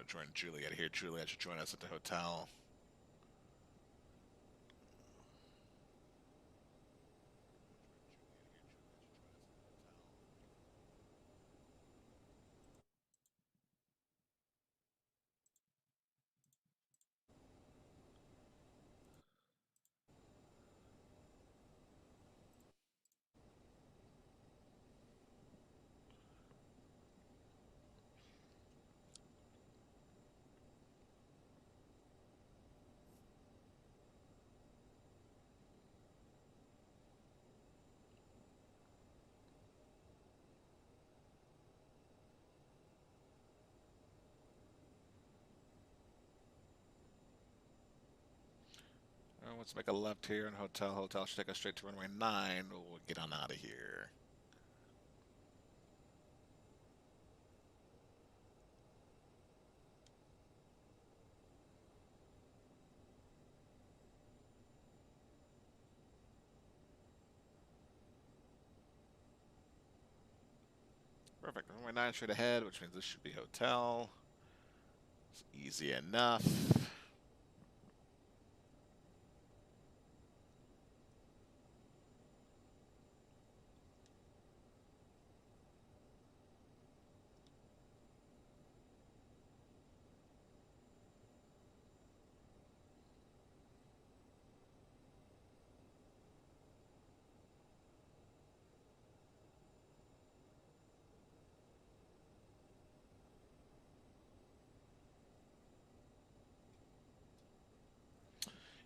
join Juliet here. Juliet should join us at the hotel. Let's make a left here in hotel. Hotel should take us straight to runway 9. We'll get on out of here. Perfect. Runway 9 straight ahead, which means this should be hotel. It's easy enough.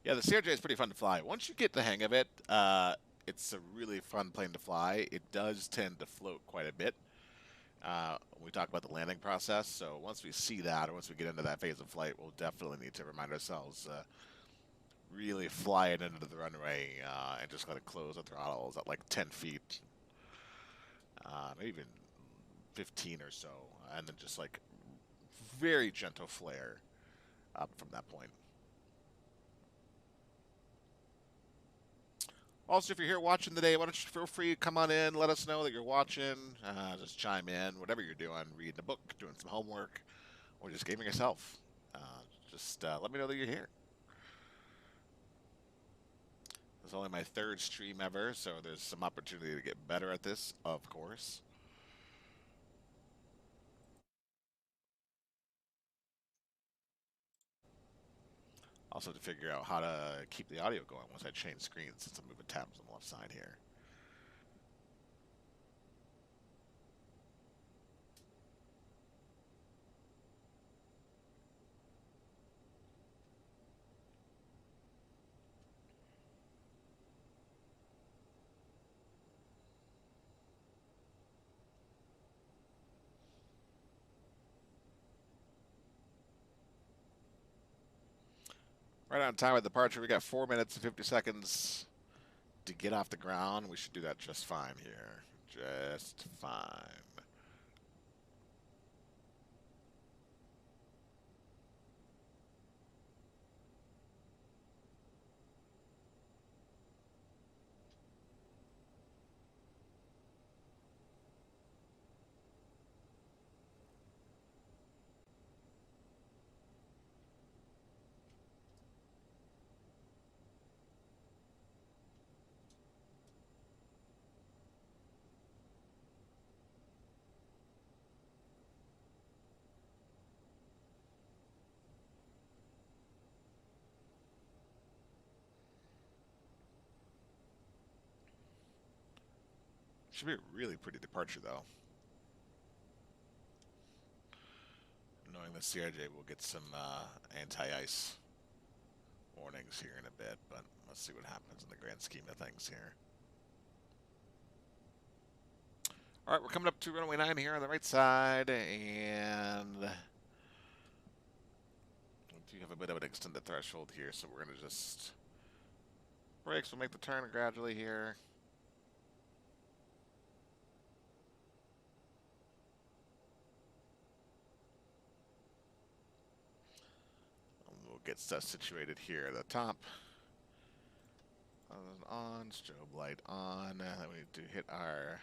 Yeah, the CRJ is pretty fun to fly. Once you get the hang of it, it's a really fun plane to fly. It does tend to float quite a bit. When we talk about the landing process, so once we see that, or once we get into that phase of flight, we'll definitely need to remind ourselves really fly it into the runway and just let it close the throttles at like 10 feet, maybe even 15 or so, and then just like very gentle flare up from that point. Also, if you're here watching today, why don't you feel free to come on in, let us know that you're watching, just chime in, whatever you're doing, reading a book, doing some homework, or just gaming yourself. Just let me know that you're here. It's only my third stream ever, so there's some opportunity to get better at this, of course. Also to figure out how to keep the audio going once I change screens, since I'm moving tabs on the left side here. Right on time with departure. We got 4 minutes and 50 seconds to get off the ground. We should do that just fine here. Just fine. Should be a really pretty departure, though. Knowing the CRJ will get some anti-ice warnings here in a bit, but let's see what happens in the grand scheme of things here. All right, we're coming up to runway 9 here on the right side, and we do have a bit of an extended threshold here, so we're going to just brakes. We'll make the turn gradually here. We'll get stuff situated here at the top. On, strobe light on, and then we need to hit our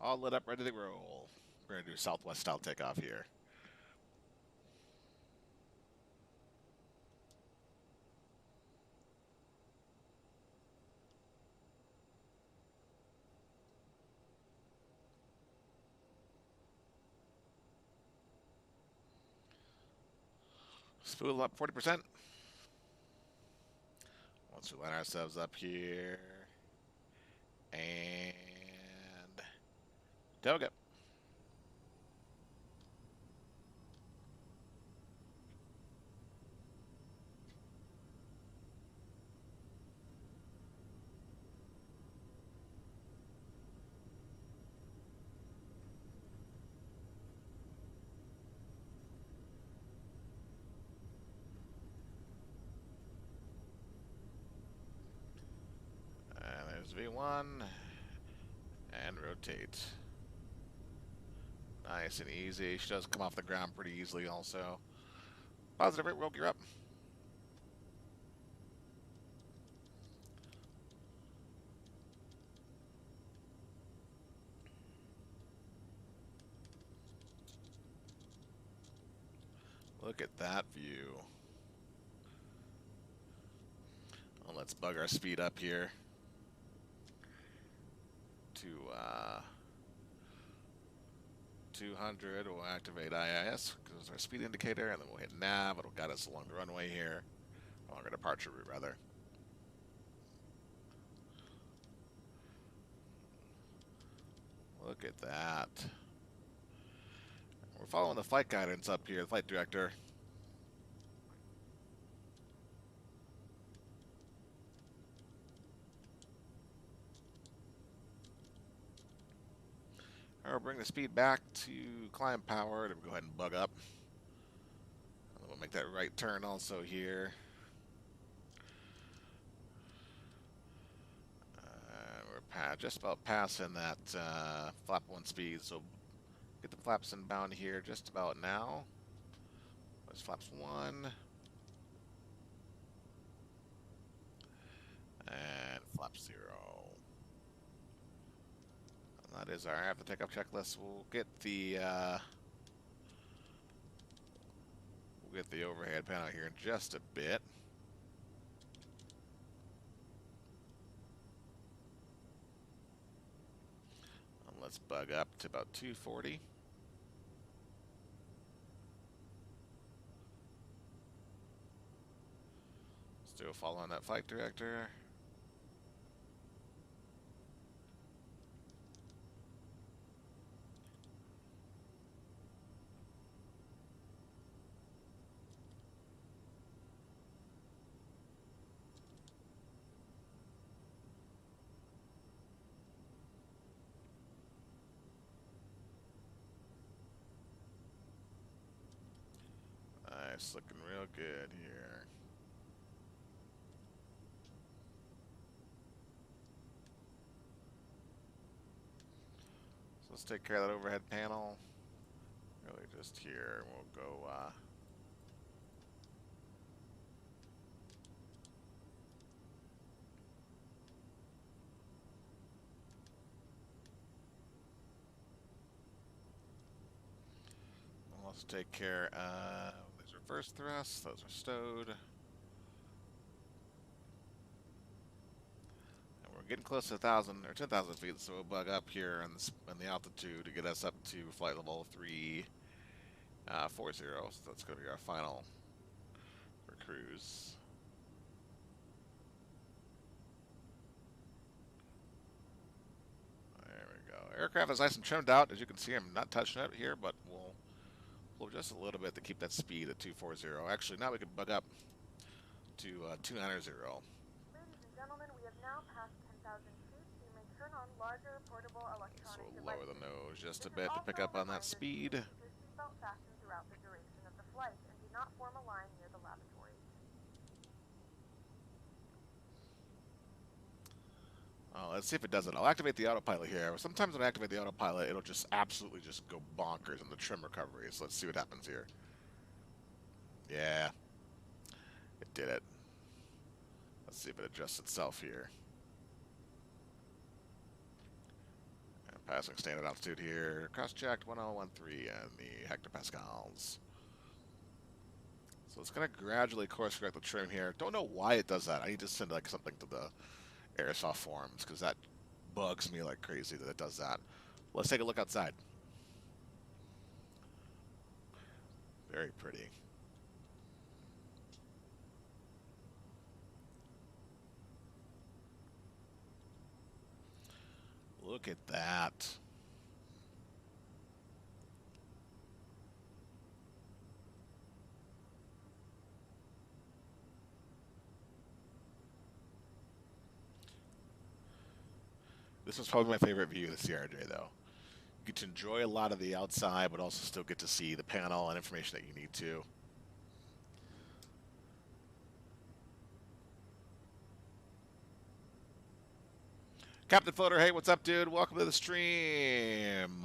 All lit up, ready to roll. We're going to do Southwest style takeoff here. Spool up 40%. Once we line ourselves up here. And tailgate. And there's V1. And rotate. Nice and easy. She does come off the ground pretty easily also. Positive rate, roll gear up. Look at that view. Well, let's bug our speed up here to 200. We'll activate IIS because it's our speed indicator, and then we'll hit nav. It'll guide us along the runway here, along our departure route rather. Look at that. We're following the flight guidance up here, the flight director. We'll bring the speed back to climb power. Then we'll go ahead and bug up. And then we'll make that right turn also here. We're just about passing that flap 1 speed, so get the flaps inbound here just about now. There's flaps 1. And flap 0. And that is our after takeoff checklist. We'll get the overhead panel here in just a bit. And let's bug up to about 240. Still following that flight director. Nice, looking real good here. So let's take care of that overhead panel. Really just here. We'll go let's take care of these reverse thrusts. Those are stowed. And we're getting close to 1,000 or 10,000 feet, so we'll bug up here in the altitude to get us up to flight level 340. So that's going to be our final for cruise. There we go. Aircraft is nice and trimmed out. As you can see, I'm not touching it here, but we'll pull just a little bit to keep that speed at 240. Actually, now we can bug up to 290. Ladies and gentlemen, we have now passed 10,000 feet. You may turn on larger portable electronic So we'll devices. lower the nose just a bit to pick up on that speed. Keep your seatbelt fastened throughout the duration of the flight and do not form a line near the lavatories. Let's see if it does it. I'll activate the autopilot here. Sometimes when I activate the autopilot, it'll just absolutely just go bonkers in the trim recovery. So let's see what happens here. Yeah, it did it. Let's see if it adjusts itself here. And Passing standard altitude here. Cross-checked 1013 and the hectopascals. So it's going to gradually course correct the trim here. Don't know why it does that. I need to send like something to the Aerosoft forums because that bugs me like crazy that it does that. Let's take a look outside. Very pretty. Look at that. This was probably my favorite view of the CRJ, though. You get to enjoy a lot of the outside, but also still get to see the panel and information that you need to. Captain Floater, hey, what's up, dude? Welcome to the stream.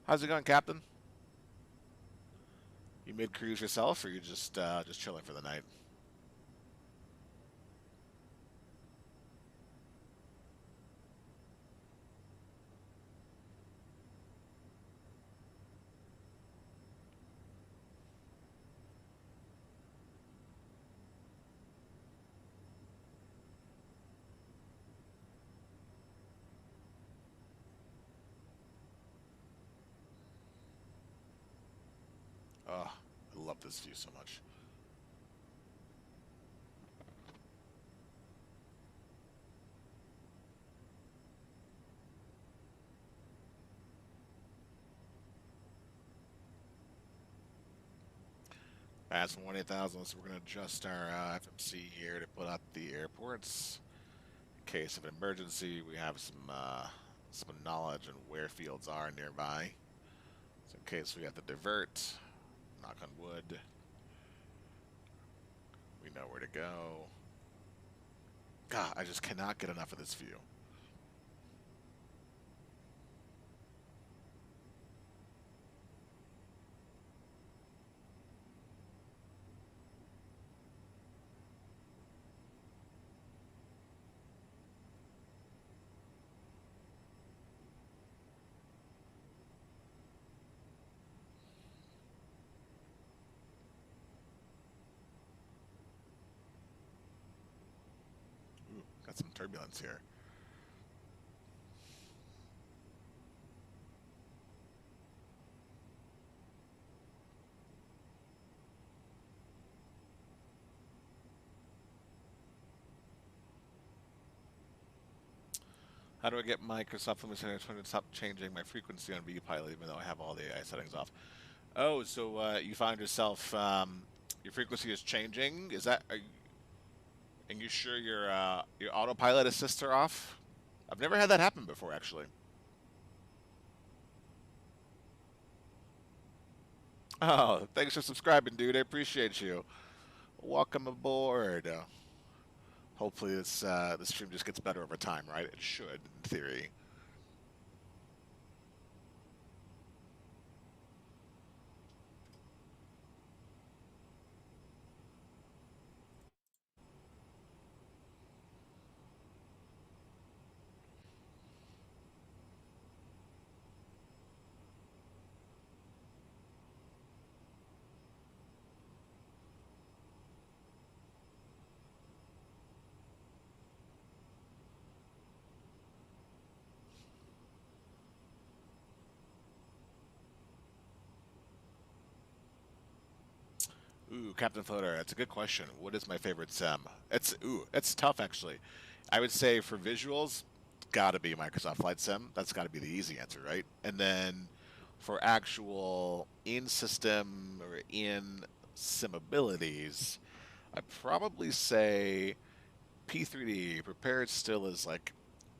How's it going, Captain? You mid-cruise yourself, or you just chilling for the night? Oh, I love this view so much. That's 18000, so we're going to adjust our FMC here to put out the airports. In case of an emergency, we have some knowledge on where fields are nearby. So in case we have to divert, knock on wood, we know where to go. God, I just cannot get enough of this view. Ooh, got some turbulence here. How do I get Microsoft? Let me say I'm trying to stop changing my frequency on VPilot even though I have all the AI settings off. Oh, so you find yourself your frequency is changing. Is that? And you sure your autopilot assists are off? I've never had that happen before, actually. Oh, thanks for subscribing, dude. I appreciate you. Welcome aboard. Hopefully this stream just gets better over time, right? It should, in theory. Ooh, Captain Floater, that's a good question. What is my favorite sim? It's tough actually. I would say for visuals, gotta be Microsoft Flight Sim. That's gotta be the easy answer, right? And then for actual in-system or in-sim abilities, I'd probably say P3D. Prepared still is like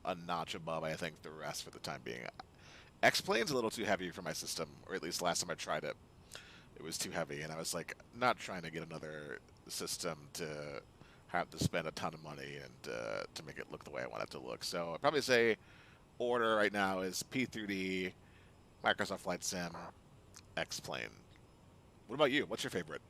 a notch above, I think, the rest for the time being. X-Plane's a little too heavy for my system, or at least last time I tried it. It was too heavy, and I was like not trying to get another system to have to spend a ton of money and to make it look the way I want it to look. So I'd probably say order right now is P3D, Microsoft Flight Sim, X-Plane. What about you? What's your favorite?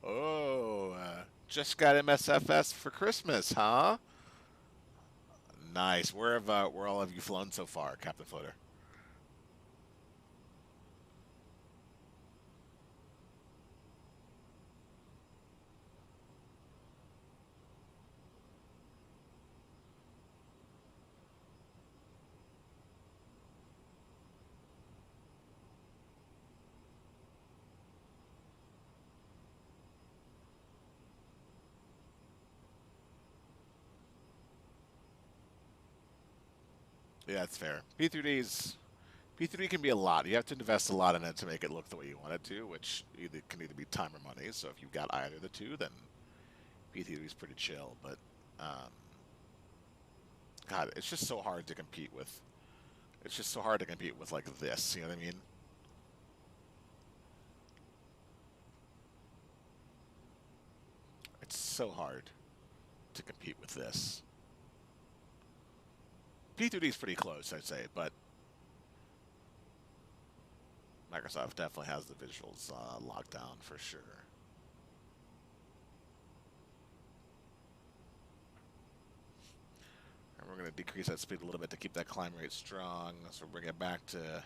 Oh, just got MSFS for Christmas, huh? Nice. Where all have you flown so far, Captain Floater? Yeah, that's fair. P3D can be a lot. You have to invest a lot in it to make it look the way you want it to, which can either be time or money. So if you've got either of the two, then P3D is pretty chill. But um, God, it's just so hard to compete with. It's just so hard to compete with like this. You know what I mean? It's so hard to compete with this. P3D is pretty close, I'd say, but Microsoft definitely has the visuals locked down for sure. And we're going to decrease that speed a little bit to keep that climb rate strong. So we'll bring it back to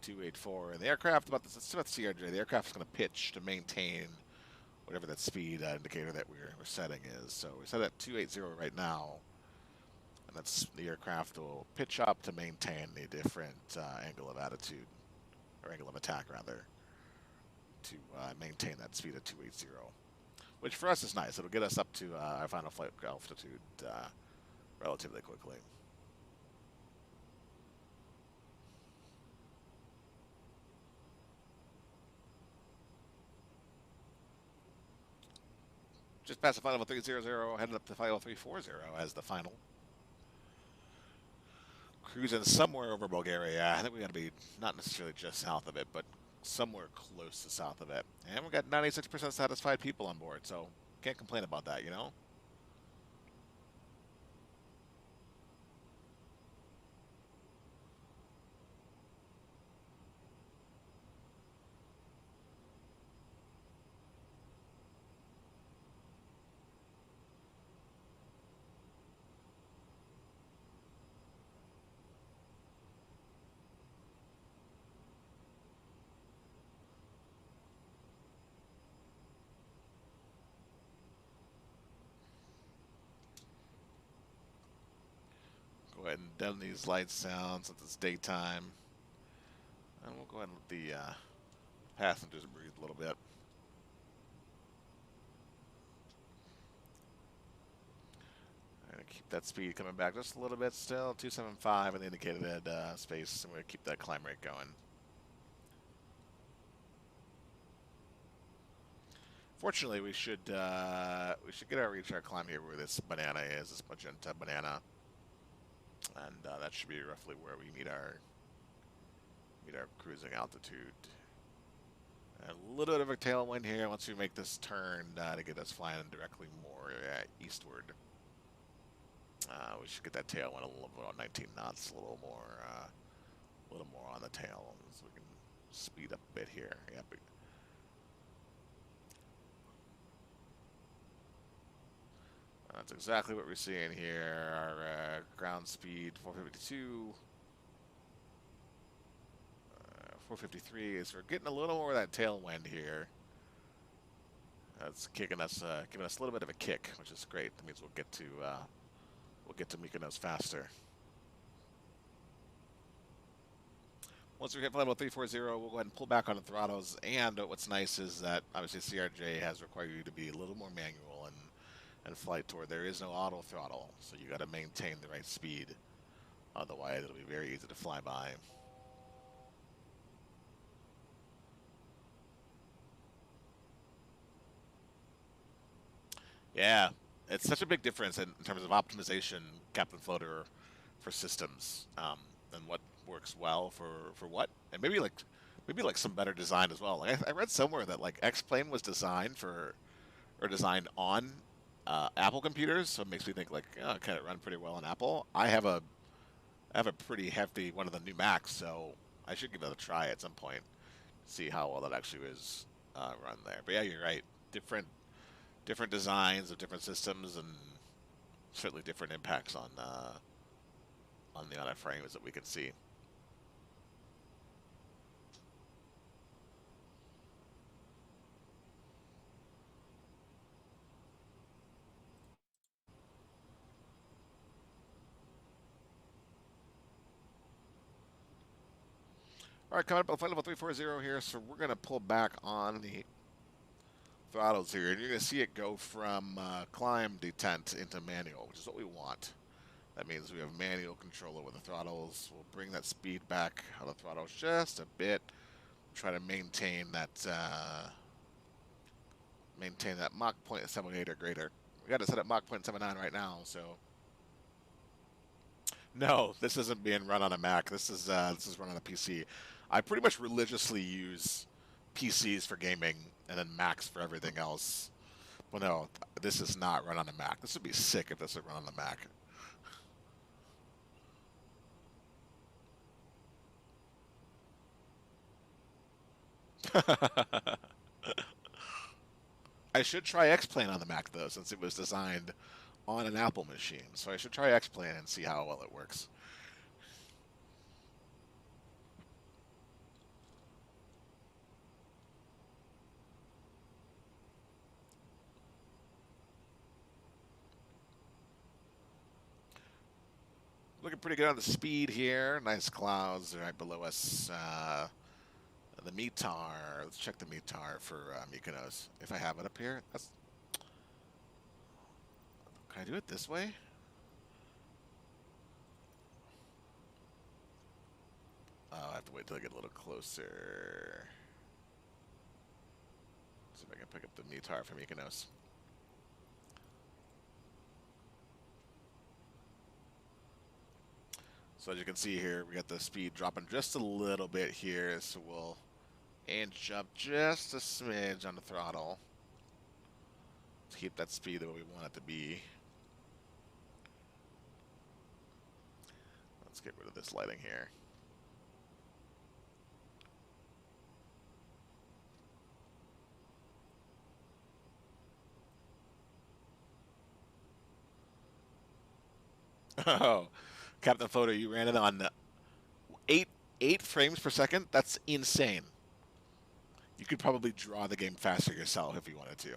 284. And the aircraft, it's about CRJ, the aircraft is going to pitch to maintain whatever that speed indicator that we're setting is. So we set at 280 right now. And that's the aircraft will pitch up to maintain a different angle of attitude, or angle of attack rather, to maintain that speed at 280. Which for us is nice. It'll get us up to our final flight altitude relatively quickly. Just past the final 300, headed up to final 340 as the final. Cruising somewhere over Bulgaria. I think we got to be not necessarily just south of it, but somewhere close to south of it. And we got 96% satisfied people on board, so can't complain about that, you know? Go ahead and dim these lights down since it's daytime. And we'll go ahead and let the passengers breathe a little bit. And keep that speed coming back just a little bit still. 275 in the indicated space. And we're going to keep that climb rate going. Fortunately, we should reach our climb here where this banana is, this magenta banana, and that should be roughly where we meet our cruising altitude. A little bit of a tailwind here once we make this turn to get us flying directly more eastward. We should get that tailwind a little bit on 19 knots, a little more on the tail, so we can speed up a bit here. Yeah, but that's exactly what we're seeing here. Our ground speed 452, 453. So we're getting a little more of that tailwind here. That's kicking us, giving us a little bit of a kick, which is great. That means we'll get to Mykonos faster. Once we hit level 340, we'll go ahead and pull back on the throttles. And what's nice is that obviously CRJ has required you to be a little more manual and flight toward. There is no auto throttle, so you got to maintain the right speed. Otherwise, it'll be very easy to fly by. Yeah, it's such a big difference in terms of optimization, Captain Floater, for systems, and what works well for what, and maybe like some better design as well. Like I read somewhere that like X-Plane was designed for or designed on Apple computers, so it makes me think like, oh, can it run pretty well on Apple? I have a pretty hefty one of the new Macs, so I should give it a try at some point, see how well that actually is run there. But yeah, you're right. Different designs of different systems, and certainly different impacts on the other frames that we can see. All right, coming up on flight level 340 here, so we're going to pull back on the throttles here, and you're going to see it go from climb detent into manual, which is what we want. That means we have manual control over the throttles. We'll bring that speed back on the throttles just a bit. Try to maintain that Mach 0.78 or greater. We got it set at Mach 0.79 right now, so no, this isn't being run on a Mac. This is run on a PC. I pretty much religiously use PCs for gaming and then Macs for everything else. Well, no, this is not run on a Mac. This would be sick if this would run on the Mac. I should try X-Plane on the Mac though, since it was designed on an Apple machine. So I should try X-Plane and see how well it works. Looking pretty good on the speed here. Nice clouds right below us. The METAR. Let's check the METAR for Mykonos. If I have it up here. Can I do it this way? Oh, I have to wait till I get a little closer. See if I can pick up the METAR from Mykonos. So as you can see here, we got the speed dropping just a little bit here, so we'll inch up just a smidge on the throttle to keep that speed the way we want it to be. Let's get rid of this lighting here. Oh, Captain Photo, you ran it on eight frames per second? That's insane. You could probably draw the game faster yourself if you wanted to.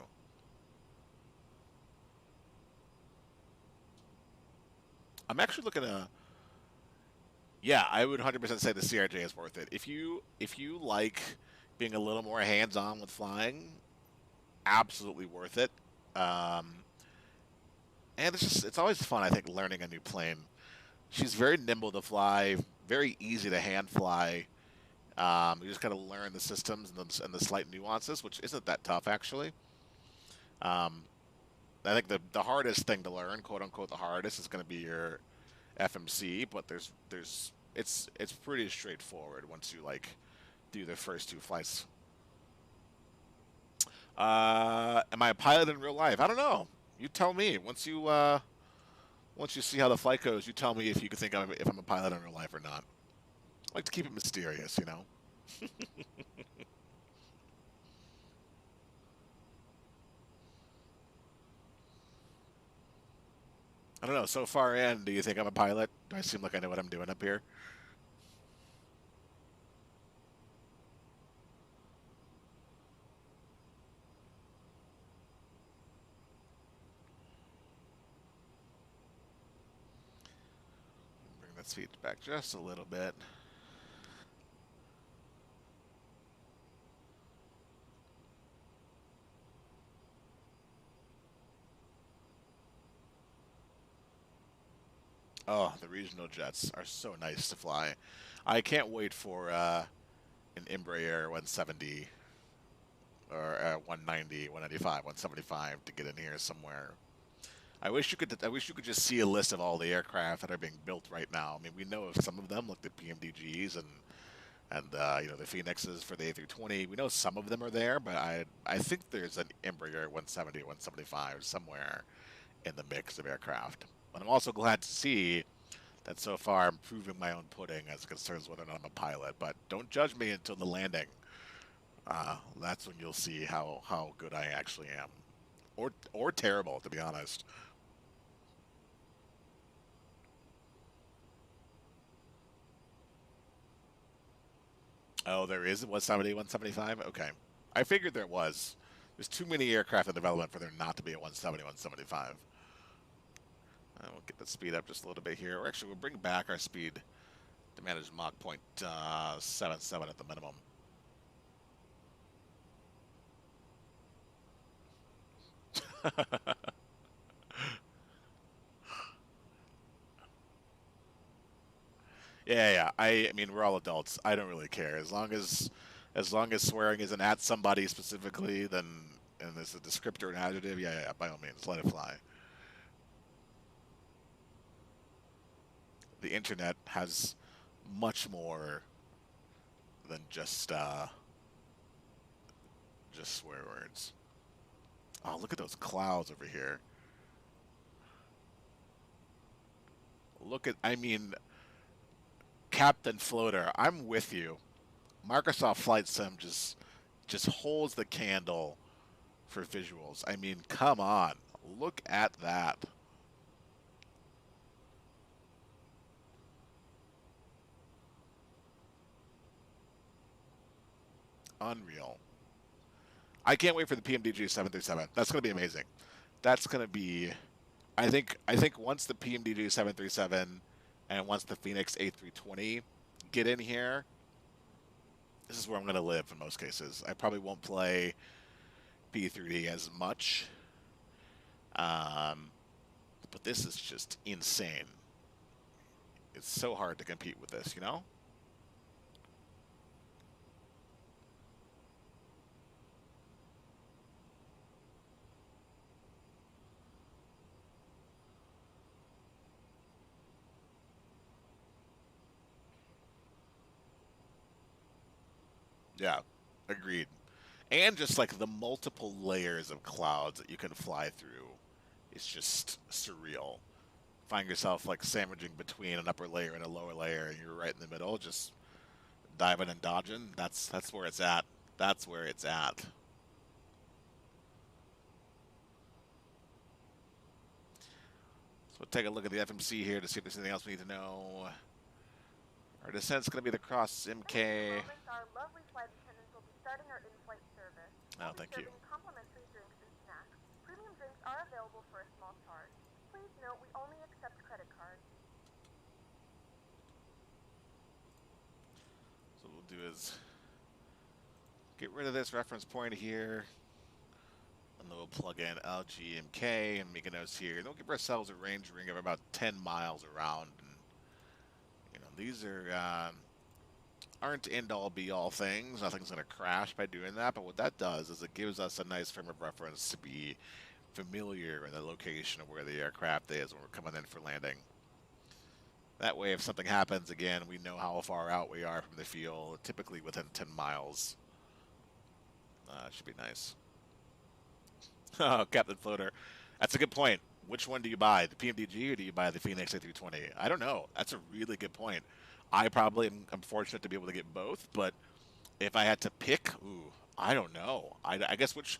I'm actually looking to. Yeah, I would 100% say the CRJ is worth it. If you like being a little more hands-on with flying, absolutely worth it. Um, and it's always fun. I think learning a new plane. She's very nimble to fly, very easy to hand fly. You just gotta learn the systems and the slight nuances, which isn't that tough actually. Um, I think the hardest thing to learn, quote unquote, the hardest is going to be your FMC, but it's pretty straightforward once you like do the first two flights. Am I a pilot in real life? I don't know. You tell me. Once you see how the flight goes, you tell me if you can think if I'm a pilot in real life or not. I like to keep it mysterious, you know. I don't know. So far in, do you think I'm a pilot? Do I seem like I know what I'm doing up here? Bring that speed back just a little bit. Oh, the regional jets are so nice to fly. I can't wait for an Embraer 170 or 190, 195, 175 to get in here somewhere. I wish you could. I wish you could just see a list of all the aircraft that are being built right now. I mean, we know of some of them, like the PMDGs and the Phoenixes for the A320. We know some of them are there, but I think there's an Embraer 170, 175 somewhere in the mix of aircraft. But I'm also glad to see that so far I'm proving my own pudding as it concerns whether or not I'm a pilot. But don't judge me until the landing. That's when you'll see how good I actually am, or terrible, to be honest. Oh, there is 170, 175. Okay, I figured there was. There's too many aircraft in development for there not to be a 170, 175. We'll get the speed up just a little bit here. Or actually, we'll bring back our speed to manage Mach point 77 at the minimum. Yeah, yeah. I mean, we're all adults. I don't really care as long as swearing isn't at somebody specifically, then and there's a descriptor and adjective. Yeah, yeah. By all means, let it fly. The internet has much more than just swear words. Oh, look at those clouds over here. I mean, Captain Floater, I'm with you. Microsoft Flight Sim just holds the candle for visuals. I mean, come on. Look at that. Unreal. I can't wait for the PMDG 737. That's going to be amazing. That's going to be I think once the PMDG 737 and once the Phoenix A320 get in here, this is where I'm going to live in most cases. I probably won't play P3D as much, um, but this is just insane. It's so hard to compete with this, you know? Yeah, agreed. And just like the multiple layers of clouds that you can fly through, it's just surreal. Find yourself like sandwiching between an upper layer and a lower layer, and you're right in the middle, just diving and dodging. That's where it's at. That's where it's at. So we'll take a look at the FMC here to see if there's anything else we need to know. Our descent's going to be the cross In a few MK. moments, our lovely flight attendants will be starting our in-flight service. Oh, We'll be thank you. serving complimentary drinks and snacks. Premium drinks are available for a small charge. Please note we only accept credit cards. So what we'll do is get rid of this reference point here, and then we'll plug in Lgmk and Mykonos here. And we'll give ourselves a range ring of about 10 miles around. And, these aren't end-all be-all things. Nothing's going to crash by doing that, but what that does is it gives us a nice frame of reference to be familiar in the location of where the aircraft is when we're coming in for landing. That way, if something happens, again, we know how far out we are from the field, typically within 10 miles. Should be nice. Oh, Captain Floater. That's a good point. Which one do you buy, the PMDG or do you buy the Phoenix A320? I don't know. That's a really good point. I probably am fortunate to be able to get both, but if I had to pick, ooh, I don't know. I guess which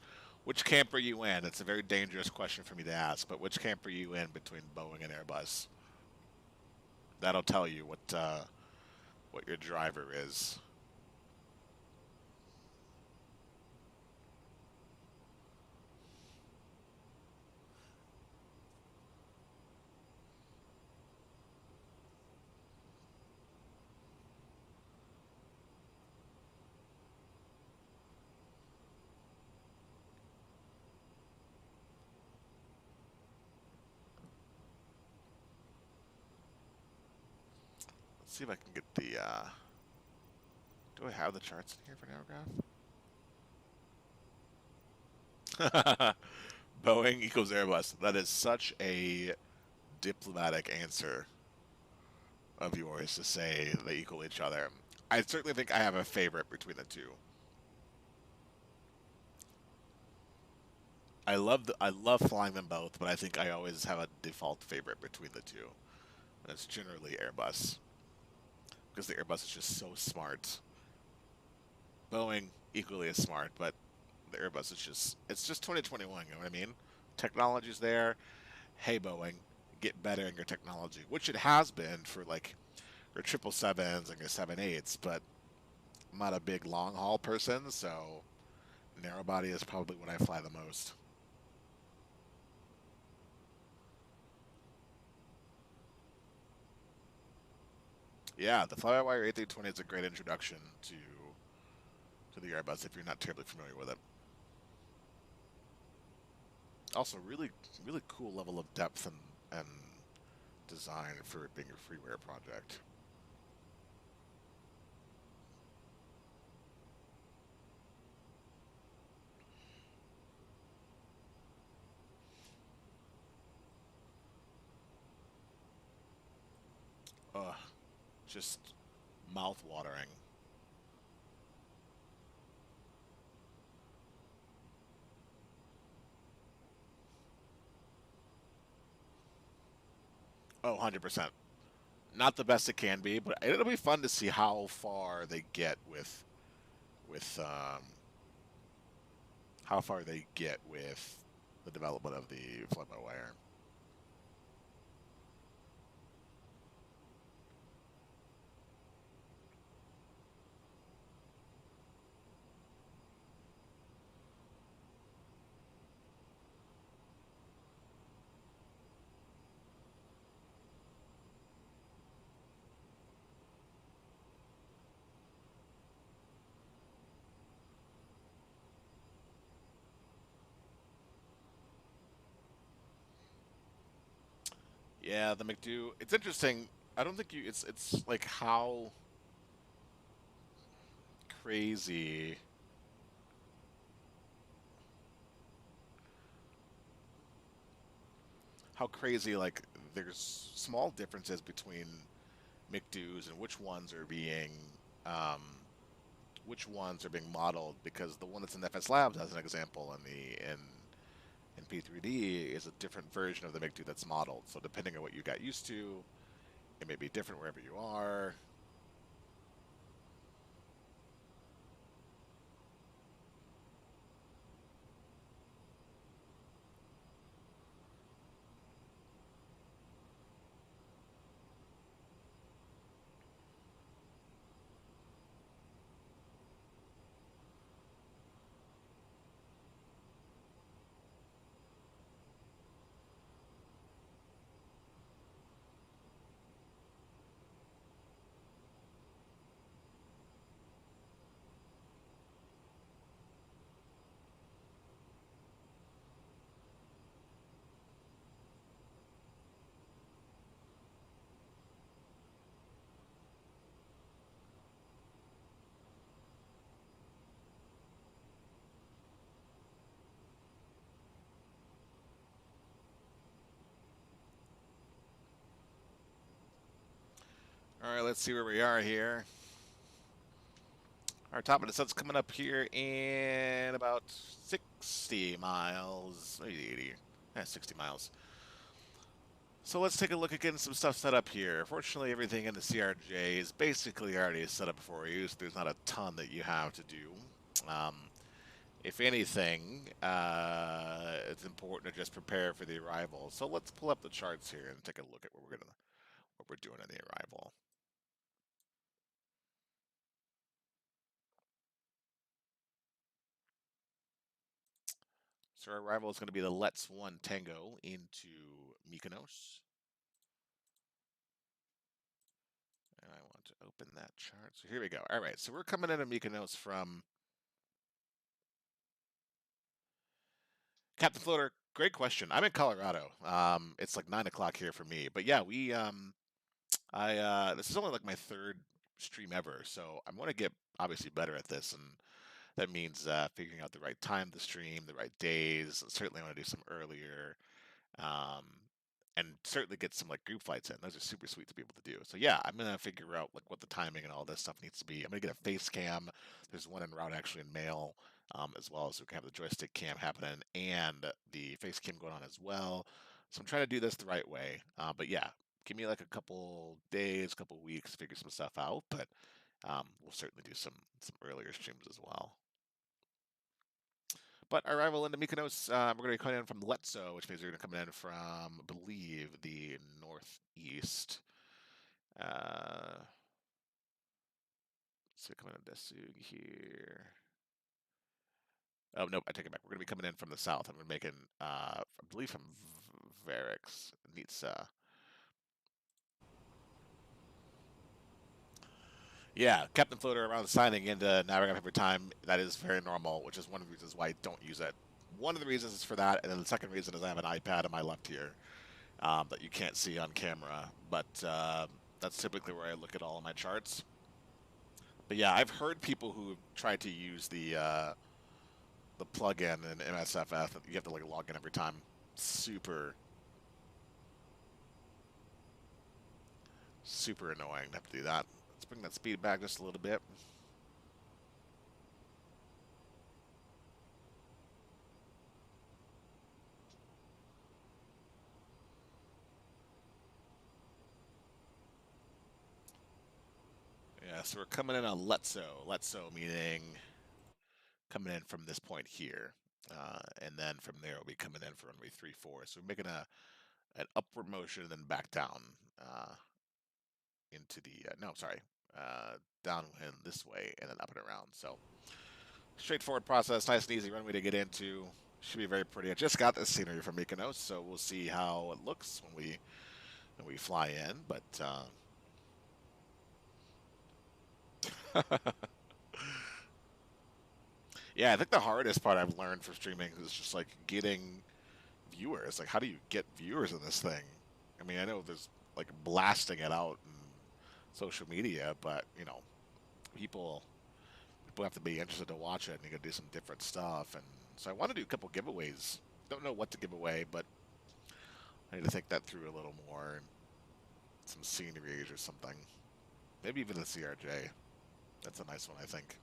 camp are you in? It's a very dangerous question for me to ask, but which camp are you in between Boeing and Airbus? That'll tell you what your driver is. Let's see if I can get the. Do I have the charts in here for Aerograph? Boeing equals Airbus. That is such a diplomatic answer of yours to say they equal each other. I certainly think I have a favorite between the two. I love flying them both, but I think I always have a default favorite between the two. And it's generally Airbus because the Airbus is just so smart. Boeing equally as smart, but the Airbus is just 2021. You know what I mean? Technology's there. Hey, Boeing, get better in your technology, which it has been for like your 777s and your 787s. But I'm not a big long haul person, so narrow body is probably what I fly the most. Yeah, the fly-by-wire A320 is a great introduction to the Airbus if you're not terribly familiar with it. Also, really cool level of depth and design for it being a freeware project. Ugh, just mouth-watering. Oh, 100%. Not the best it can be, but it'll be fun to see how far they get with how far they get with the development of the fly-by-wire. Yeah, the McDo. It's interesting. I don't think you. It's like crazy how crazy like there's small differences between McDo's and um, which ones are being modeled because the one that's in FS Labs as an example in P3D is a different version of the McDo that's modeled. So depending on what you got used to, it may be different wherever you are. All right, let's see where we are here. Our top of the sun's coming up here in about 60 miles, maybe 80. Yeah, 60 miles. So let's take a look at getting some stuff set up here. Fortunately, everything in the CRJ is basically already set up for you, so there's not a ton that you have to do. Um, if anything, it's important to just prepare for the arrival. So let's pull up the charts here and take a look at what we're doing in the arrival. So our arrival is going to be the Let's One Tango into Mykonos. And I want to open that chart. So here we go. All right, so we're coming into Mykonos from Captain Floater. Great question. I'm in Colorado. It's like 9 o'clock here for me. But yeah, this is only like my third stream ever, so I'm going to get obviously better at this, and that means figuring out the right time to stream, the right days. Certainly, I want to do some earlier. um, and certainly get some like group flights in. Those are super sweet to be able to do. So yeah, I'm gonna figure out like what the timing and all this stuff needs to be. I'm gonna get a face cam. There's one en route actually in mail, as well as we can have the joystick cam happening and the face cam going on as well. So I'm trying to do this the right way. But yeah, give me like a couple days, couple weeks to figure some stuff out. But We'll certainly do some earlier streams as well. But our arrival into Mykonos, we're going to be coming in from Letso, which means we're going to come in from, I believe, the northeast. So coming in Desug here. Oh, nope, I take it back. We're going to be coming in from the south. I'm going to be making, I believe, from Varix, Nitsa. Yeah, Captain Floater around signing into Navigator every time. That is very normal, which is one of the reasons why I don't use it. One of the reasons is for that, and then the second reason is I have an iPad on my left here that you can't see on camera, but that's typically where I look at all of my charts. But yeah, I've heard people who tried to use the plugin in MSFF. You have to like log in every time. Super annoying to have to do that. Let's bring that speed back just a little bit. Yeah, so we're coming in on Letso. Letso meaning coming in from this point here. And then from there, we'll be coming in for runway 34. So we're making an upward motion and then back down into the, no, sorry, downwind this way and then up and around. So straightforward process, nice and easy runway to get into. Should be very pretty. I just got this scenery from Mykonos, so we'll see how it looks when we fly in. But yeah, I think the hardest part I've learned for streaming is just like getting viewers. Like, how do you get viewers in this thing? I mean, I know there's like blasting it out in social media, but you know, people have to be interested to watch it, and you got to do some different stuff. And so I want to do a couple giveaways. Don't know what to give away, but I need to think that through a little more. And some sceneries or something. Maybe even the CRJ. That's a nice one, I think.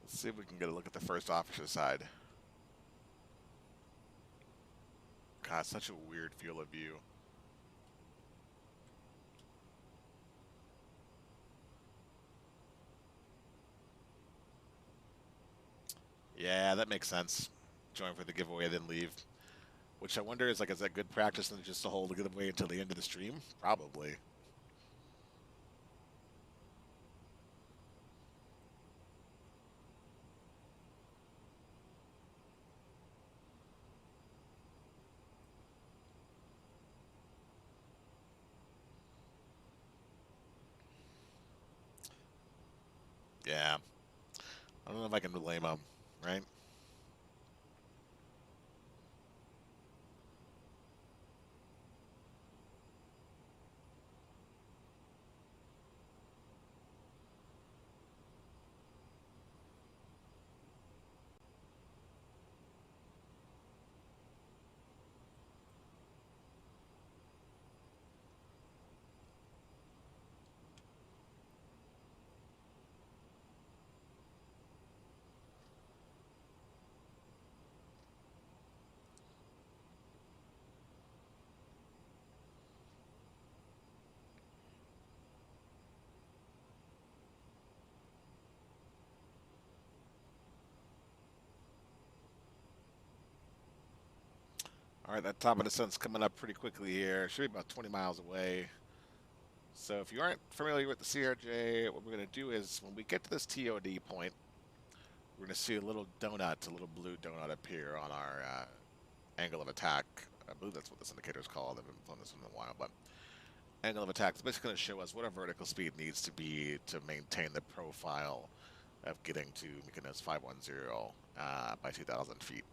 Let's see if we can get a look at the first officer side. God, such a weird field of view. Yeah, that makes sense. Join for the giveaway, then leave. Which I wonder is like, is that good practice than just to hold the giveaway until the end of the stream? Probably. Yeah. I don't know if I can blame them, right? All right, that top of the sun's coming up pretty quickly here. Should be about 20 miles away. So if you aren't familiar with the CRJ, what we're going to do is when we get to this TOD point, we're going to see a little donut, a little blue donut appear on our angle of attack I believe that's what this indicator is called. I've been flown this one in a while, but angle of attack is basically going to show us what our vertical speed needs to be to maintain the profile of getting to Mykonos 510 by 2,000 feet.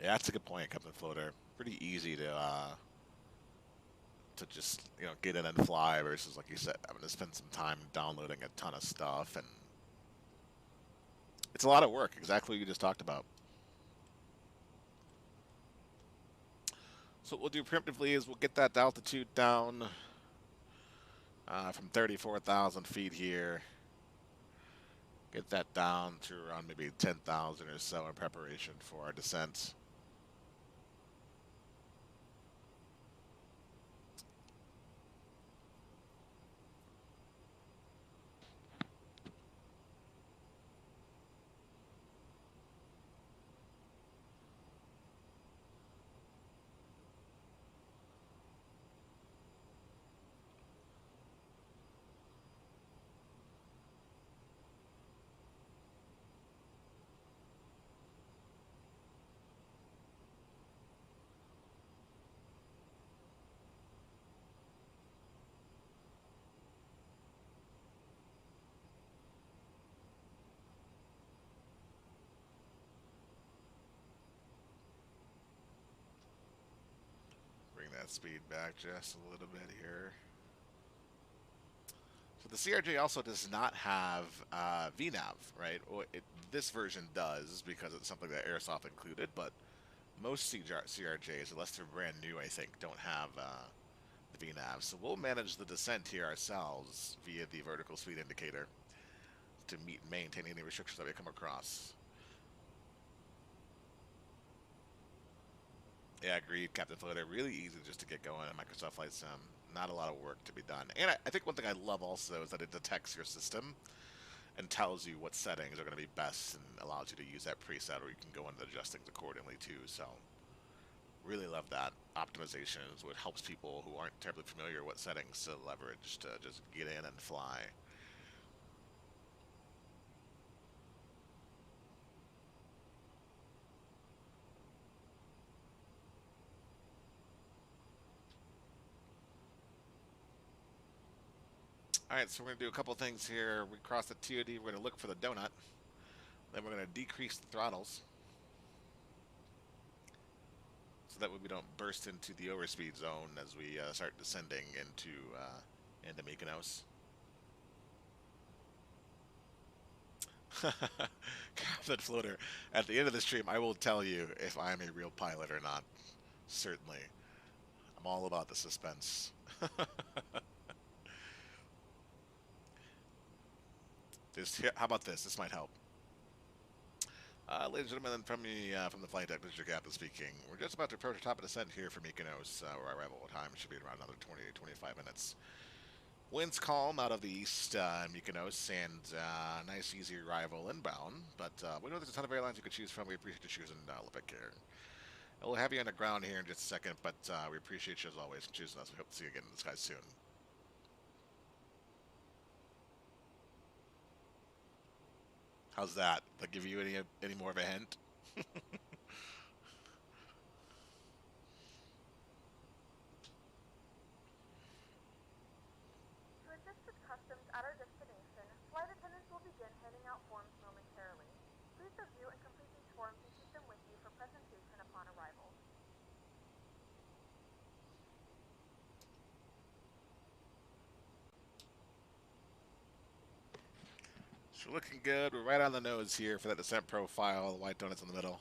Yeah, that's a good point, Captain Floater. Pretty easy to just get in and fly versus, like you said, having to spend some time downloading a ton of stuff, and it's a lot of work. Exactly what you just talked about. So what we'll do preemptively is we'll get that altitude down from 34,000 feet here. Get that down to around maybe 10,000 or so in preparation for our descent. Bring that speed back just a little bit here. So the CRJ also does not have VNAV, right? This version does because it's something that Aerosoft included, but most CRJs, unless they're brand new, I think, don't have the VNAV. So we'll manage the descent here ourselves via the vertical speed indicator to meet and maintain any restrictions that we come across. Yeah, agreed, Captain Floater. Really easy just to get going in Microsoft Flight Sim. Not a lot of work to be done. And I think one thing I love also is that it detects your system and tells you what settings are going to be best and allows you to use that preset, or you can go in and adjust things accordingly too. So really love that. Optimization is what helps people who aren't terribly familiar what settings to leverage to just get in and fly. Alright, so we're going to do a couple things here. We cross the TOD, we're going to look for the donut. Then we're going to decrease the throttles so that way we don't burst into the overspeed zone as we start descending into Mykonos. Captain Floater, at the end of the stream, I will tell you if I'm a real pilot or not. Certainly. I'm all about the suspense. How about this? This might help. Ladies and gentlemen, from the flight deck, this is your captain speaking. We're just about to approach the top of the descent here for Mykonos, where our arrival time should be around another 20 to 25 minutes. Winds calm out of the east in Mykonos, and nice, easy arrival inbound. But we know there's a ton of airlines you could choose from. We appreciate you choosing Lbsf here. We'll have you on the ground here in just a second, but we appreciate you as always for choosing us. We hope to see you again in the skies soon. How's that? Did I give you any more of a hint? To assist with customs at our destination, flight attendants will begin handing out forms momentarily. Please review and complete these forms and keep them with you for presentation upon arrival. So we're looking good. We're right on the nose here for that descent profile. The white donuts in the middle.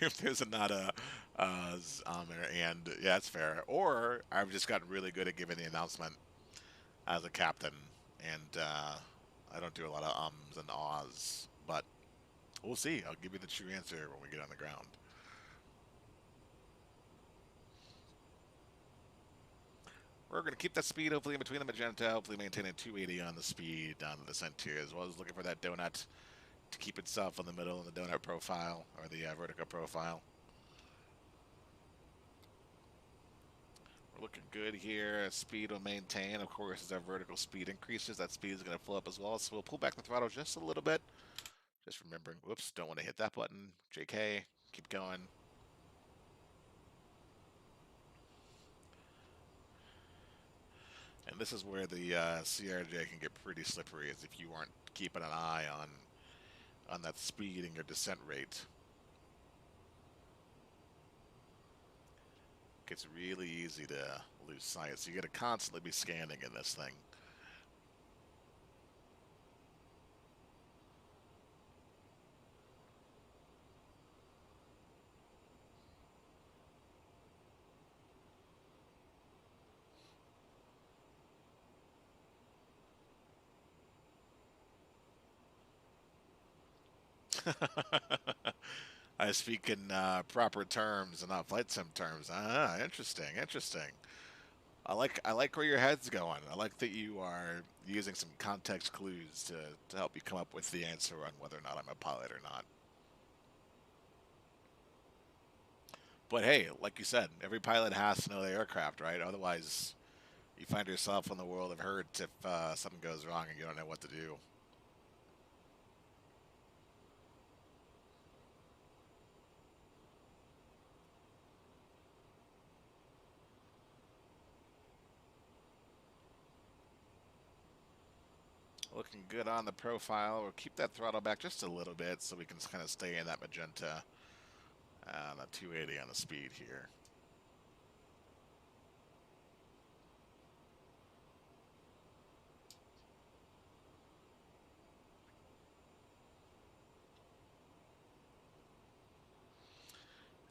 If there's not a on there, and yeah, that's fair. Or I've just gotten really good at giving the announcement as a captain, and I don't do a lot of ums and ahs, but we'll see. I'll give you the true answer when we get on the ground. We're going to keep that speed hopefully in between the magenta, hopefully maintaining 280 on the speed down the descent here, as well as looking for that donut to keep itself in the middle in the donut profile, or the vertical profile. We're looking good here. Speed will maintain. Of course, as our vertical speed increases, that speed is going to flow up as well. So we'll pull back the throttle just a little bit. Just remembering, whoops, don't want to hit that button. JK, keep going. And this is where the CRJ can get pretty slippery, is if you aren't keeping an eye on that speed and your descent rate. It gets really easy to lose sight, so you got to constantly be scanning in this thing. I speak in proper terms and not flight sim terms. Ah, interesting, interesting. I like where your head's going. I like that you are using some context clues to help you come up with the answer on whether or not I'm a pilot or not. But hey, like you said, every pilot has to know the aircraft, right? Otherwise, you find yourself in the world of hurt if something goes wrong and you don't know what to do. Looking good on the profile. We'll keep that throttle back just a little bit so we can kind of stay in that magenta on a 280 on the speed here.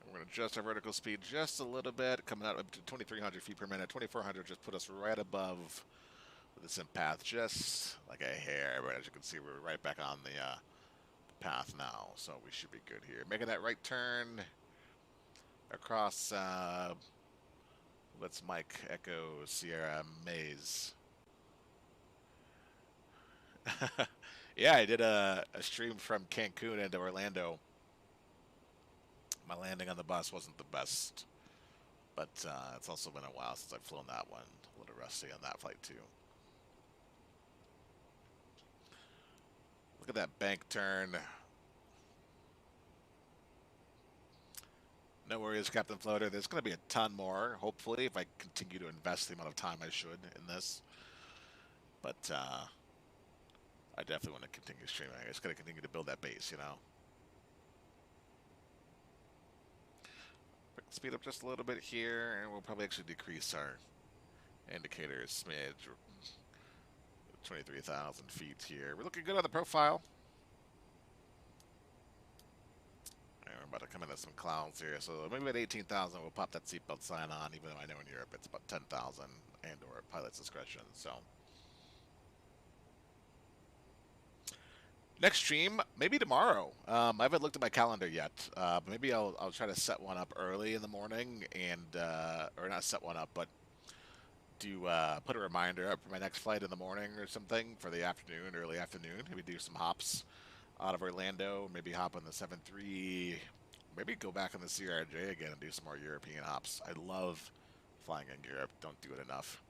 We're going to adjust our vertical speed just a little bit, coming out up to 2,300 feet per minute. 2,400 just put us right above the descent path, just like a hair. But as you can see, we're right back on the path now, so we should be good here. Making that right turn across, let's Mike Echo Sierra Maze. Yeah, I did a stream from Cancun into Orlando. My landing on the bus wasn't the best, but it's also been a while since I've flown that one. A little rusty on that flight too. Look at that bank turn. No worries, Captain Floater. There's going to be a ton more, hopefully, if I continue to invest the amount of time I should in this. But I definitely want to continue streaming. I just got to continue to build that base, you know? Speed up just a little bit here, and we'll probably actually decrease our indicator a smidge. 23,000 feet here. We're looking good on the profile. And we're about to come into some clouds here. So maybe at 18,000 we'll pop that seatbelt sign on, even though I know in Europe it's about 10,000 and or pilot's discretion. So next stream, maybe tomorrow. I haven't looked at my calendar yet. But maybe I'll try to set one up early in the morning and or not set one up, but do put a reminder up for my next flight in the morning or something for the afternoon, early afternoon. Maybe do some hops out of Orlando. Maybe hop on the 7-3. Maybe go back on the CRJ again and do some more European hops. I love flying in Europe. Don't do it enough.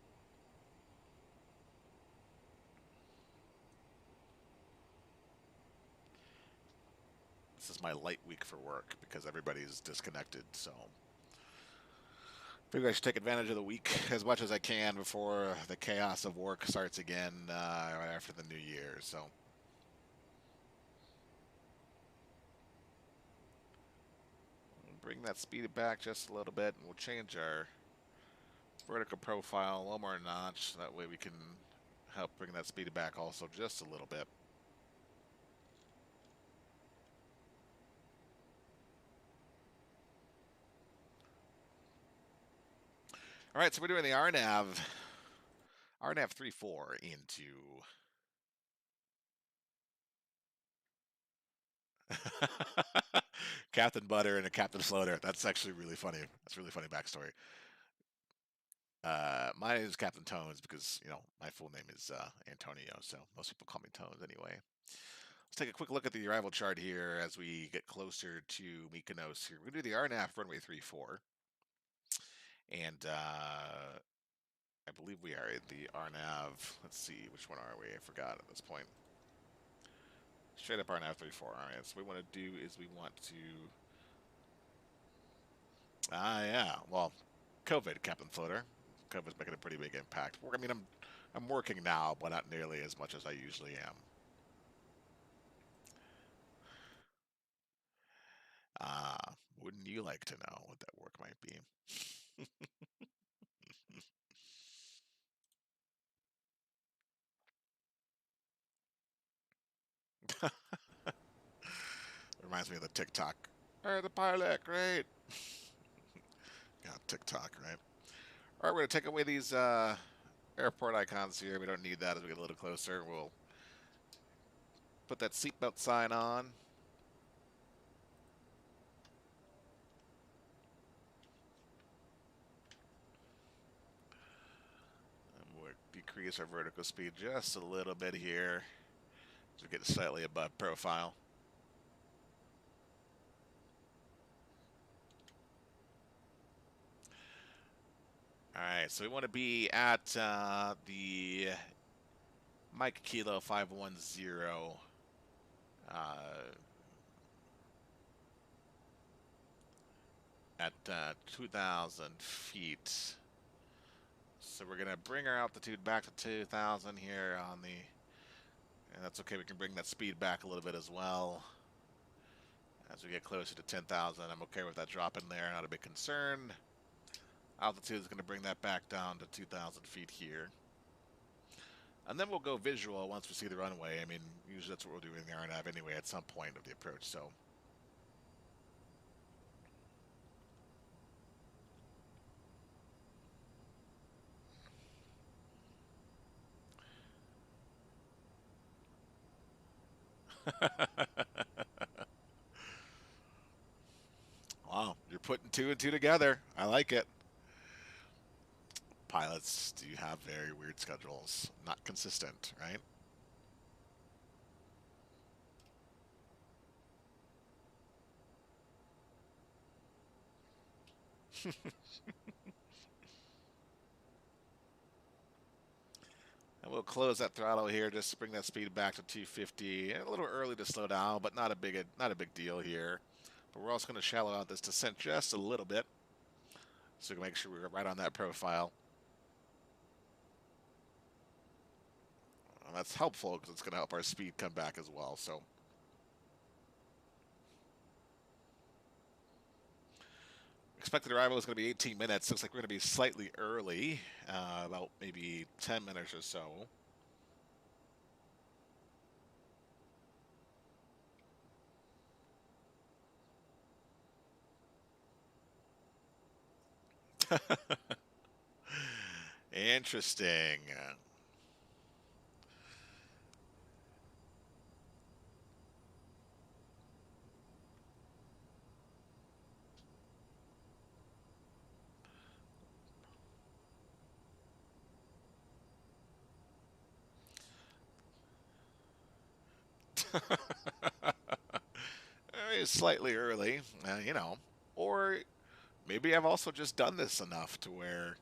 This is my light week for work because everybody's disconnected. So figure I should take advantage of the week as much as I can before the chaos of work starts again right after the new year. So bring that speed back just a little bit, and we'll change our vertical profile one more notch. That way we can help bring that speed back also just a little bit. All right, so we're doing the RNAV 34 into Captain Butter and a Captain Floater. That's actually really funny. That's a really funny backstory. My name is Captain Tones because, you know, my full name is Antonio, so most people call me Tones anyway. Let's take a quick look at the arrival chart here as we get closer to Mykonos here. We're going to do the RNAV runway 34. And I believe we are at the RNAV. Let's see, which one are we? I forgot at this point. Straight up RNAV 34. Alright, so what we want to do is we want to... yeah. Well, COVID, Captain Floater. COVID's making a pretty big impact. I mean, I'm working now, but not nearly as much as I usually am. Wouldn't you like to know what that work might be? Reminds me of the TikTok. Hey, the pilot, great. Yeah, TikTok, right? All right, we're gonna take away these airport icons here. We don't need that as we get a little closer. We'll put that seatbelt sign on. And we'll decrease our vertical speed just a little bit here to get slightly above profile. All right, so we want to be at the Mike Kilo 510 at 2,000 feet. So we're going to bring our altitude back to 2,000 here on the... And that's okay, we can bring that speed back a little bit as well. As we get closer to 10,000, I'm okay with that drop in there, not a big concern. Altitude is going to bring that back down to 2,000 feet here. And then we'll go visual once we see the runway. I mean, usually that's what we'll do in the RNAV anyway at some point of the approach, so... Wow, you're putting two and two together. I like it. Pilots do have very weird schedules. Not consistent, right? And we'll close that throttle here just to bring that speed back to 250. A little early to slow down, but not a big deal here. But we're also going to shallow out this descent just a little bit, so we can make sure we're right on that profile. And that's helpful because it's going to help our speed come back as well. So expected arrival is going to be 18 minutes. Looks like we're going to be slightly early, about maybe 10 minutes or so. Interesting. Slightly early, you know. Or maybe I've also just done this enough to where,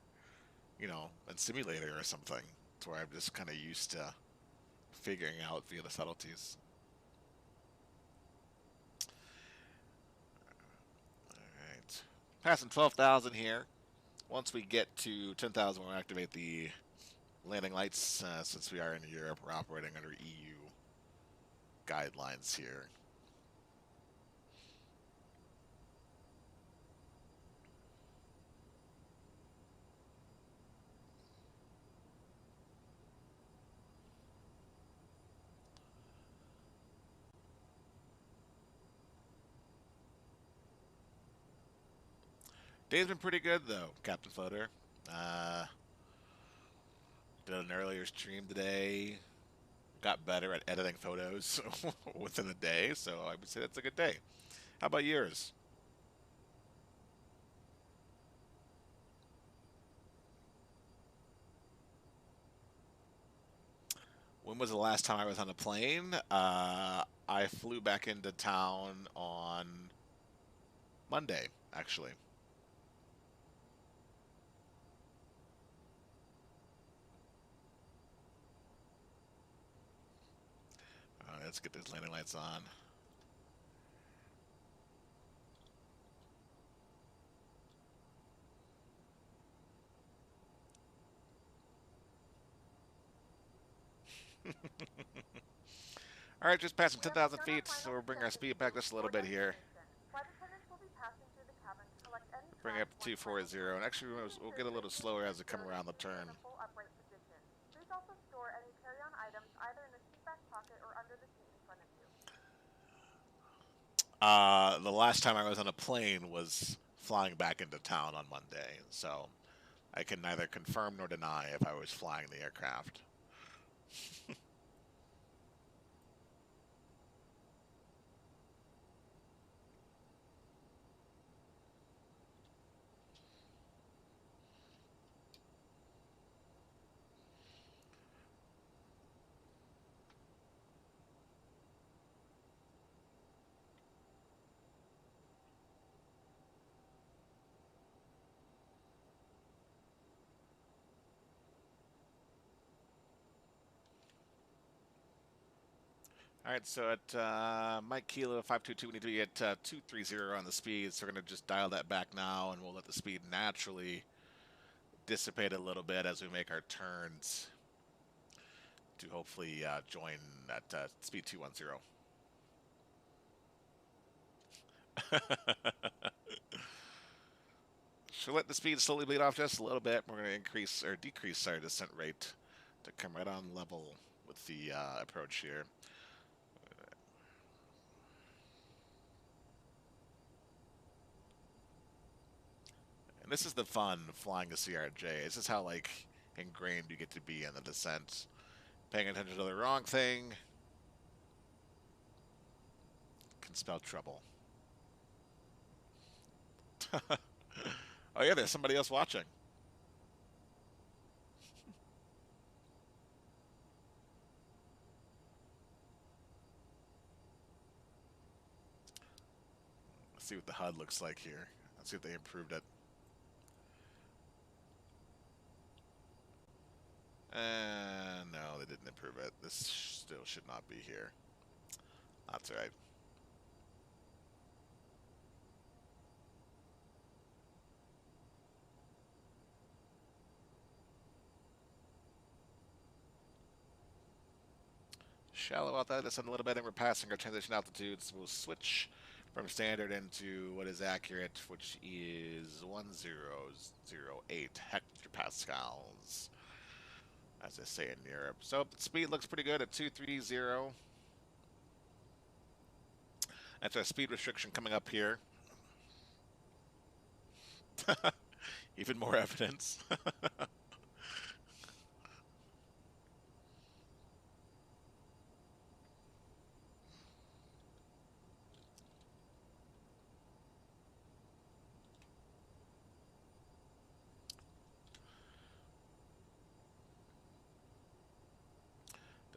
you know, in simulator or something, to where I'm just kind of used to figuring out via the subtleties. All right. Passing 12,000 here. Once we get to 10,000, we'll activate the landing lights. Since we are in Europe, we're operating under EU guidelines here. Day's been pretty good though, Captain Floater. Did an earlier stream today. Got better at editing photos within a day, so I would say that's a good day. How about yours? When was the last time I was on a plane? I flew back into town on Monday, actually. let's get these landing lights on. All right, just passing 10,000 feet, so we'll bring our speed back just a little bit here. Flight attendants will be passing through the cabin to collect any Bring it up to 240, and actually we'll get a little slower as we come around the turn. full upright position. Please also store any carry-on items either in the seat back pocket or under the seat in front of you. The last time I was on a plane was flying back into town on Monday, so I can neither confirm nor deny if I was flying the aircraft. All right, so at Mike Kilo 522, we need to be at 230 on the speed, so we're going to just dial that back now, and we'll let the speed naturally dissipate a little bit as we make our turns to hopefully join at speed 210. So let the speed slowly bleed off just a little bit. We're going to increase or decrease our descent rate to come right on level with the approach here. And this is the fun flying a CRJ. This is how like ingrained you get to be in the descent. Paying attention to the wrong thing can spell trouble. Oh yeah, there's somebody else watching. Let's see what the HUD looks like here. Let's see if they improved it. No, they didn't improve it. This still should not be here. That's right. Shallow out that, descend a little bit, and we're passing our transition altitudes. We'll switch from standard into what is accurate, which is 1008 hectopascals, as they say in Europe. So speed looks pretty good at 230. That's our speed restriction coming up here. Even more evidence.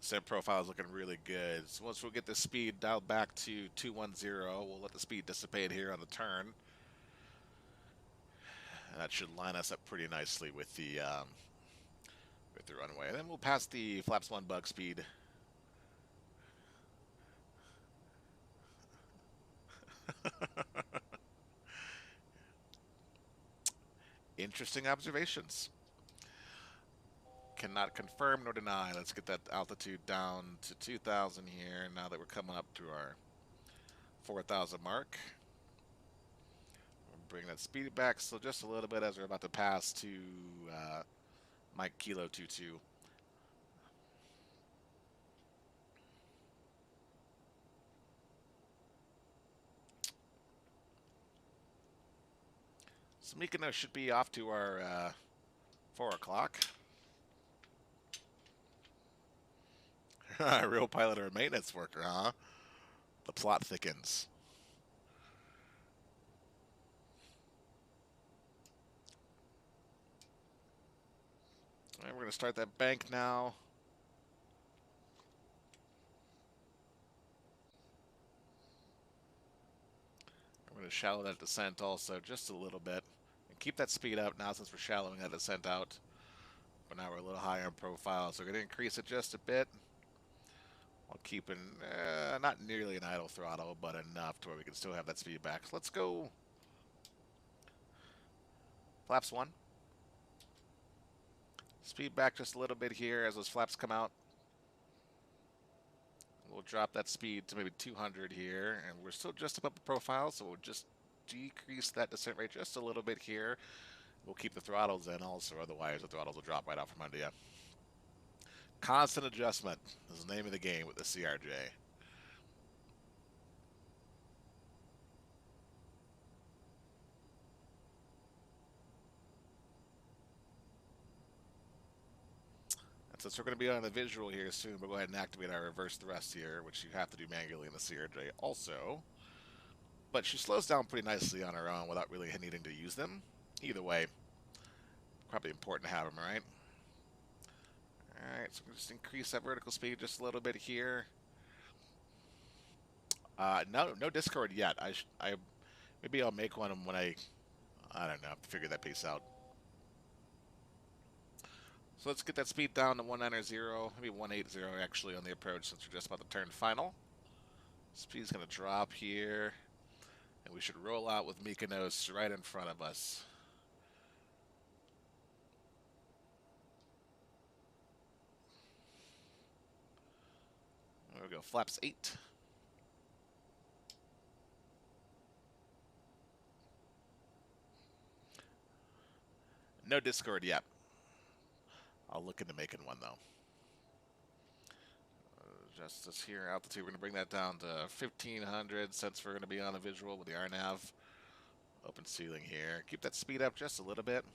Descent profile is looking really good. So once we'll get the speed dialed back to 210, we'll let the speed dissipate here on the turn. And that should line us up pretty nicely with the runway. And then we'll pass the flaps 1 bug speed. Interesting observations. Cannot confirm nor deny. Let's get that altitude down to 2,000 here now that we're coming up to our 4,000 mark. We'll bring that speed back so just a little bit as we're about to pass to Mike Kilo 22. So Mykonos should be off to our 4 o'clock. Real pilot or maintenance worker, huh? The plot thickens. All right, we're going to start that bank now. We're going to shallow that descent also just a little bit. And keep that speed up now since we're shallowing that descent out. But now we're a little higher in profile, so we're going to increase it just a bit. while keeping not nearly an idle throttle, but enough to where we can still have that speed back. So let's go flaps 1. Speed back just a little bit here as those flaps come out. We'll drop that speed to maybe 200 here, and we're still just above the profile, so we'll just decrease that descent rate just a little bit here. We'll keep the throttles in also, otherwise the throttles will drop right out from under you. Constant adjustment is the name of the game with the CRJ. And since we're going to be on the visual here soon, we'll go ahead and activate our reverse thrust here, which you have to do manually in the CRJ also. But she slows down pretty nicely on her own without really needing to use them. Either way, probably important to have them, right? Alright, so we'll just increase that vertical speed just a little bit here. No Discord yet. Maybe I'll make one when I don't know, figure that piece out. So let's get that speed down to 190, maybe 180 actually on the approach since we're just about to turn final. Speed's going to drop here, and we should roll out with Mykonos right in front of us. There we go, flaps 8. No Discord yet. I'll look into making one though. Just this here, altitude, we're going to bring that down to 1500 since we're going to be on a visual with the RNAV. Open ceiling here. Keep that speed up just a little bit.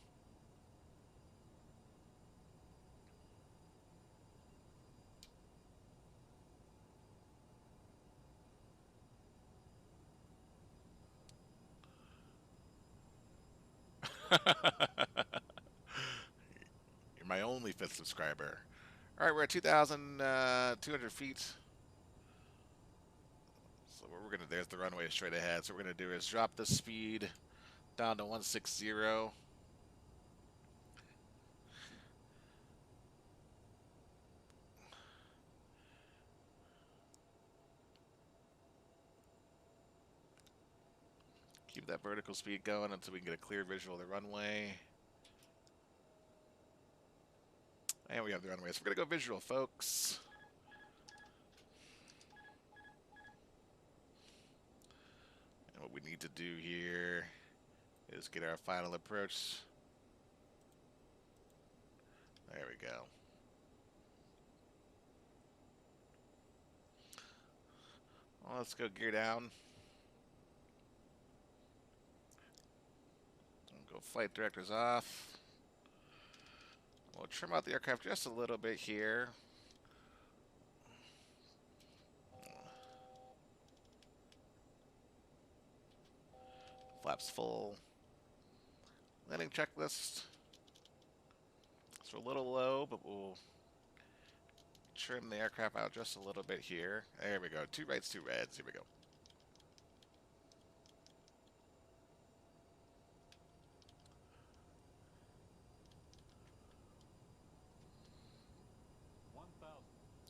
You're my only 5th subscriber. All right, we're at 2,200 feet. So what we're gonna, there's the runway straight ahead. So what we're gonna do is drop the speed down to 160. Keep that vertical speed going until we can get a clear visual of the runway. And we have the runway, so we're gonna go visual, folks. And what we need to do here is get our final approach. There we go. Well, let's go gear down. Go flight directors off. We'll trim out the aircraft just a little bit here. Flaps full. Landing checklist. So a little low, but we'll trim the aircraft out just a little bit here. There we go. 2 rights, 2 reds. Here we go.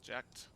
Jacked.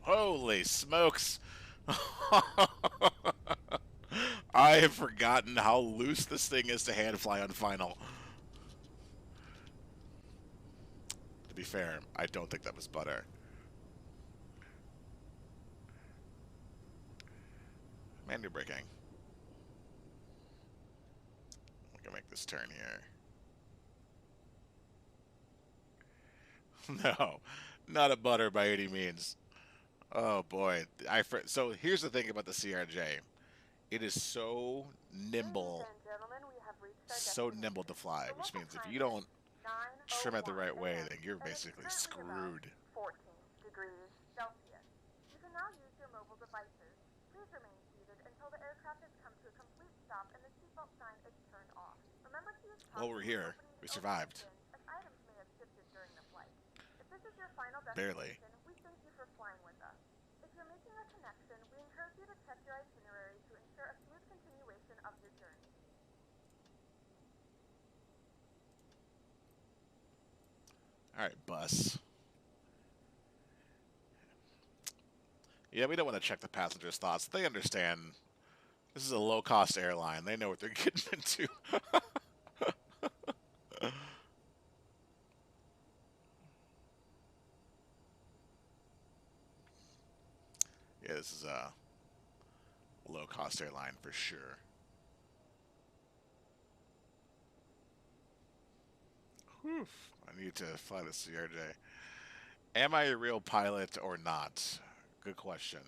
Holy smokes. I have forgotten how loose this thing is to hand fly on final. To be fair, I don't think that was butter. Manual braking. We can make this turn here. No, not a butter by any means. Oh boy, so here's the thing about the CRJ. It is so Ladies nimble, and gentlemen, we have reached our so nimble destination. to fly, The which local means if time you is don't trim it the 9:01 right way, a.m. then you're and it's basically currently about screwed. 14 degrees Celsius. You can now use your mobile devices. Please remain seated until the aircraft has come to a complete stop and the seatbelt sign is turned off. Remember to use Well, caution we're when here. opening We the overhead survived. bins as items may have shifted during the flight. If this is your final Barely. destination, we thank you for flying with us. If you're making a connection, we encourage you to check your itinerary to ensure a smooth continuation of your journey. All right, bus. Yeah, we don't want to check the passengers' thoughts. They understand. This is a low-cost airline. They know what they're getting into. Yeah, this is a low-cost airline for sure. Whew. I need to fly the CRJ. Am I a real pilot or not? Good question.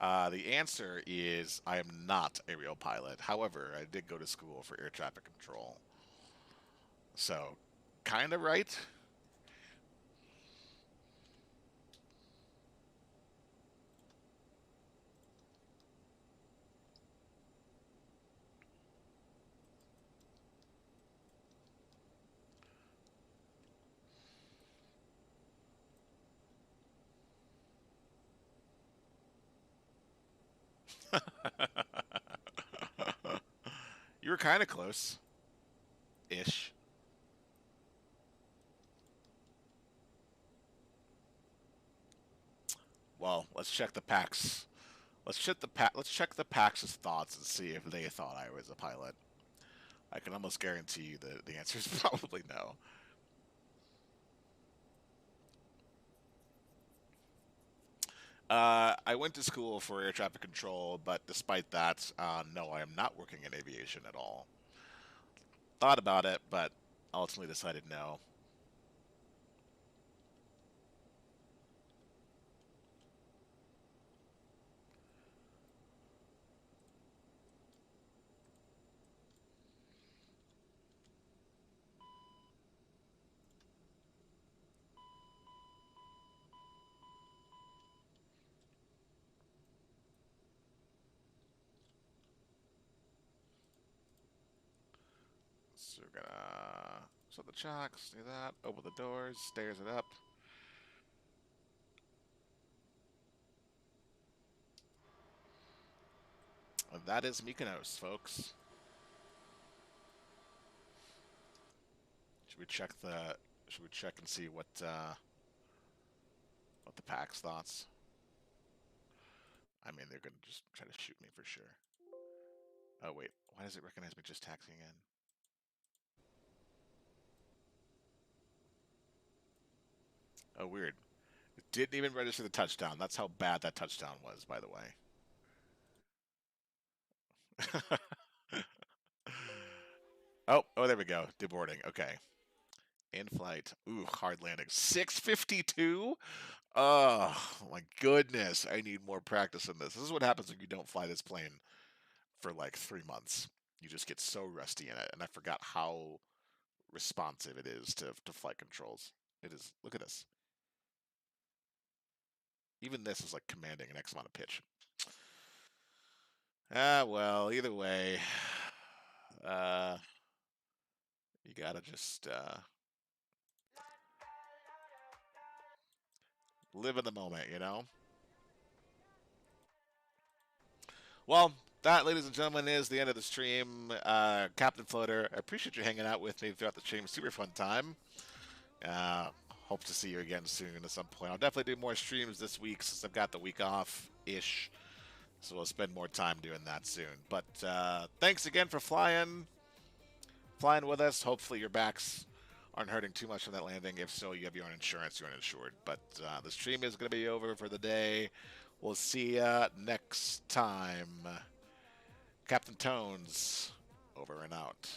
The answer is I am not a real pilot. However, I did go to school for air traffic control. So, kind of right. You were kind of close ish. Well, let's check the PAX. Let's check the PAX's thoughts and see if they thought I was a pilot. I can almost guarantee you that the answer is probably no. I went to school for air traffic control, but despite that, no, I am not working in aviation at all. Thought about it, but ultimately decided no. So we're gonna set the chocks, do that, open the doors, stairs it up. And that is Mykonos, folks. Should we check the? Should we check and see what the PAX thoughts? I mean, they're gonna just try to shoot me for sure. Oh wait, why does it recognize me just taxiing in? Oh weird. It didn't even register the touchdown. That's how bad that touchdown was, by the way. Oh, there we go. Deboarding. Okay. In flight. Ooh, hard landing. 652? Oh, my goodness. I need more practice in this. This is what happens when you don't fly this plane for like 3 months. You just get so rusty in it. And I forgot how responsive it is to flight controls. It is. Look at this. Even this is like commanding an X amount of pitch. Ah, well, either way, uh, you gotta just live in the moment, you know? Well, that, ladies and gentlemen, is the end of the stream. Captain Floater, I appreciate you hanging out with me throughout the stream. Super fun time. Hope to see you again soon at some point. I'll definitely do more streams this week since I've got the week off ish. So we'll spend more time doing that soon. But thanks again for flying with us. Hopefully your backs aren't hurting too much from that landing. If so, you have your own insurance, you're uninsured. But the stream is going to be over for the day. We'll see you next time. Captain Tones, over and out.